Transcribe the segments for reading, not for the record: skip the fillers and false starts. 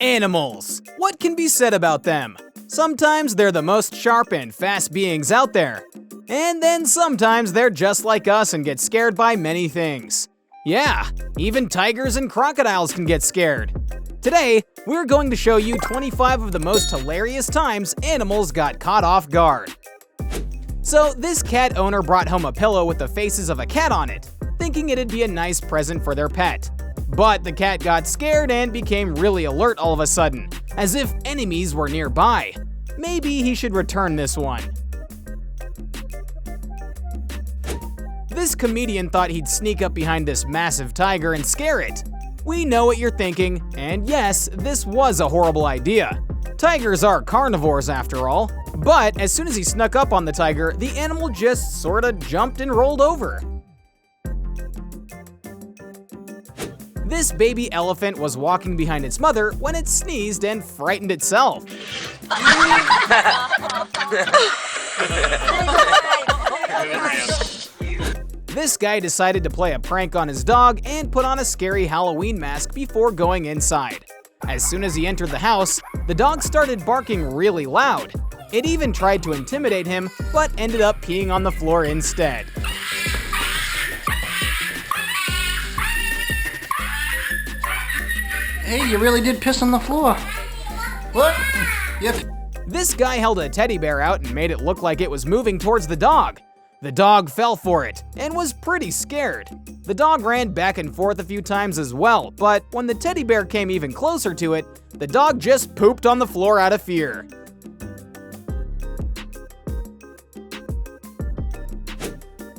Animals. What can be said about them? Sometimes they're the most sharp and fast beings out there. And then sometimes they're just like us and get scared by many things. Yeah, even tigers and crocodiles can get scared. Today, we're going to show you 25 of the most hilarious times animals got caught off guard. So this cat owner brought home a pillow with the faces of a cat on it, thinking it'd be a nice present for their pet. But the cat got scared and became really alert all of a sudden, as if enemies were nearby. Maybe he should return this one. This comedian thought he'd sneak up behind this massive tiger and scare it. We know what you're thinking, and yes, this was a horrible idea. Tigers are carnivores after all. But as soon as he snuck up on the tiger, the animal just sorta jumped and rolled over. This baby elephant was walking behind its mother when it sneezed and frightened itself. This guy decided to play a prank on his dog and put on a scary Halloween mask before going inside. As soon as he entered the house, the dog started barking really loud. It even tried to intimidate him, but ended up peeing on the floor instead. Hey, you really did piss on the floor. What? Yep. This guy held a teddy bear out and made it look like it was moving towards the dog. The dog fell for it and was pretty scared. The dog ran back and forth a few times as well, but when the teddy bear came even closer to it, the dog just pooped on the floor out of fear.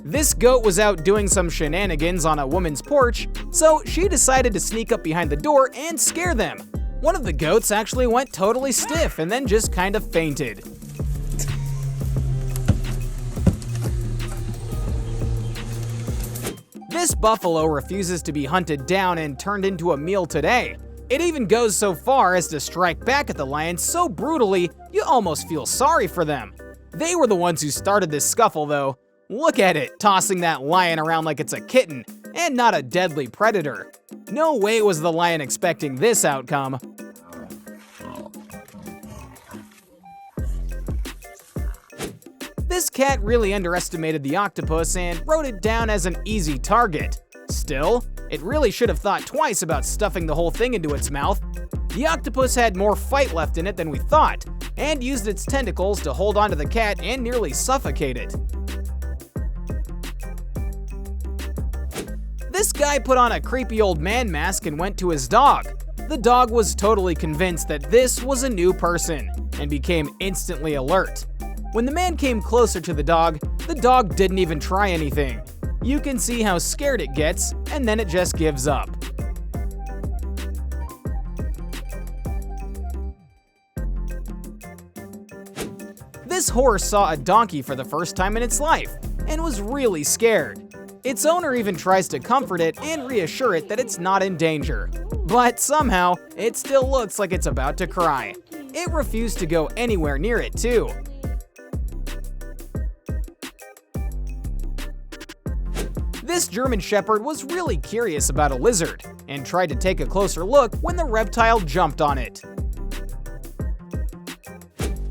This goat was out doing some shenanigans on a woman's porch, so she decided to sneak up behind the door and scare them. One of the goats actually went totally stiff and then just kind of fainted. This buffalo refuses to be hunted down and turned into a meal today. It even goes so far as to strike back at the lion so brutally, you almost feel sorry for them. They were the ones who started this scuffle though. Look at it, tossing that lion around like it's a kitten, and not a deadly predator. No way was the lion expecting this outcome. This cat really underestimated the octopus and wrote it down as an easy target. Still, it really should have thought twice about stuffing the whole thing into its mouth. The octopus had more fight left in it than we thought, and used its tentacles to hold onto the cat and nearly suffocate it. This guy put on a creepy old man mask and went to his dog. The dog was totally convinced that this was a new person, and became instantly alert. When the man came closer to the dog didn't even try anything. You can see how scared it gets, and then it just gives up. This horse saw a donkey for the first time in its life, and was really scared. Its owner even tries to comfort it and reassure it that it's not in danger. But somehow, it still looks like it's about to cry. It refused to go anywhere near it too. This German Shepherd was really curious about a lizard, and tried to take a closer look when the reptile jumped on it.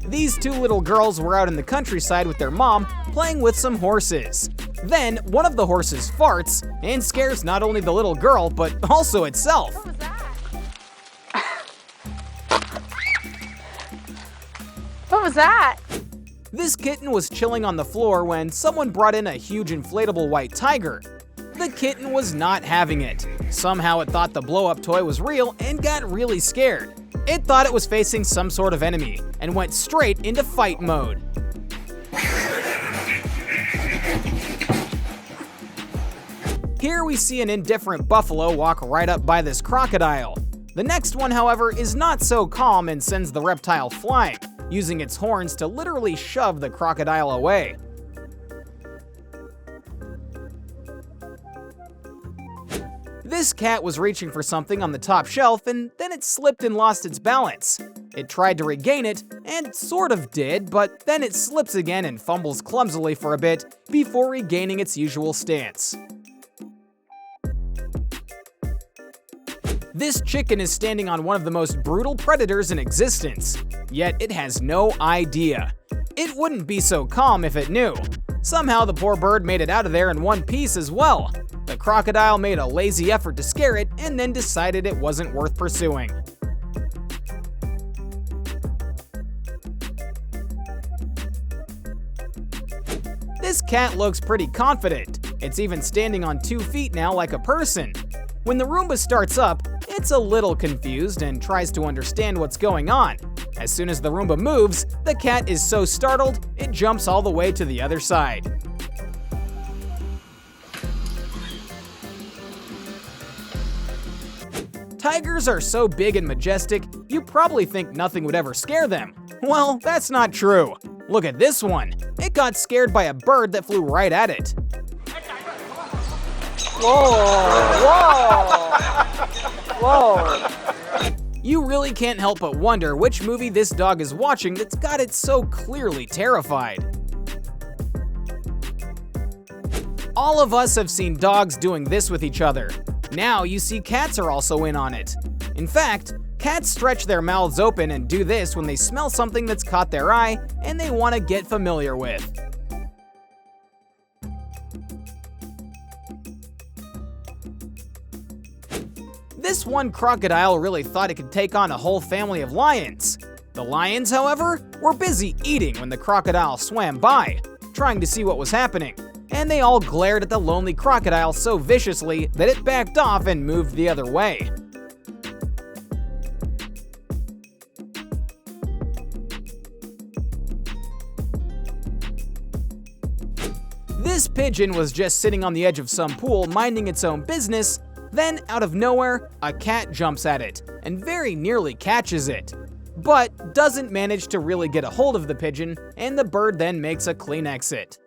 These two little girls were out in the countryside with their mom, playing with some horses. Then, one of the horses farts, and scares not only the little girl, but also itself. What was that? What was that? This kitten was chilling on the floor when someone brought in a huge inflatable white tiger. The kitten was not having it. Somehow it thought the blow-up toy was real and got really scared. It thought it was facing some sort of enemy, and went straight into fight mode. Here we see an indifferent buffalo walk right up by this crocodile. The next one, however, is not so calm and sends the reptile flying, using its horns to literally shove the crocodile away. This cat was reaching for something on the top shelf, and then it slipped and lost its balance. It tried to regain it, and sort of did, but then it slips again and fumbles clumsily for a bit before regaining its usual stance. This chicken is standing on one of the most brutal predators in existence, yet it has no idea. It wouldn't be so calm if it knew. Somehow the poor bird made it out of there in one piece as well. The crocodile made a lazy effort to scare it and then decided it wasn't worth pursuing. This cat looks pretty confident. It's even standing on 2 feet now like a person. When the Roomba starts up, it's a little confused and tries to understand what's going on. As soon as the Roomba moves, the cat is so startled, it jumps all the way to the other side. Tigers are so big and majestic, you probably think nothing would ever scare them. Well, that's not true. Look at this one. It got scared by a bird that flew right at it. Whoa! You really can't help but wonder which movie this dog is watching that's got it so clearly terrified. All of us have seen dogs doing this with each other. Now you see cats are also in on it. In fact, cats stretch their mouths open and do this when they smell something that's caught their eye and they want to get familiar with. This one crocodile really thought it could take on a whole family of lions. The lions, however, were busy eating when the crocodile swam by, trying to see what was happening, and they all glared at the lonely crocodile so viciously that it backed off and moved the other way. This pigeon was just sitting on the edge of some pool minding its own business. Then, out of nowhere, a cat jumps at it and very nearly catches it, but doesn't manage to really get a hold of the pigeon, and the bird then makes a clean exit.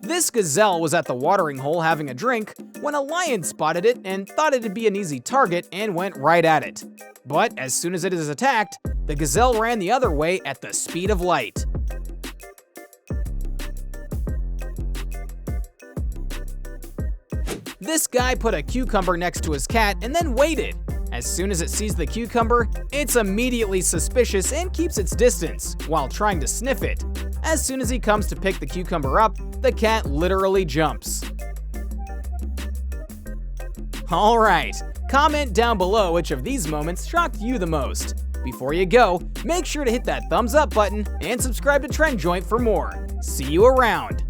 This gazelle was at the watering hole having a drink when a lion spotted it and thought it'd be an easy target and went right at it. But as soon as it is attacked, the gazelle ran the other way at the speed of light. This guy put a cucumber next to his cat and then waited. As soon as it sees the cucumber, it's immediately suspicious and keeps its distance while trying to sniff it. As soon as he comes to pick the cucumber up, the cat literally jumps. Alright, comment down below which of these moments shocked you the most. Before you go, make sure to hit that thumbs up button and subscribe to Trend Joint for more. See you around!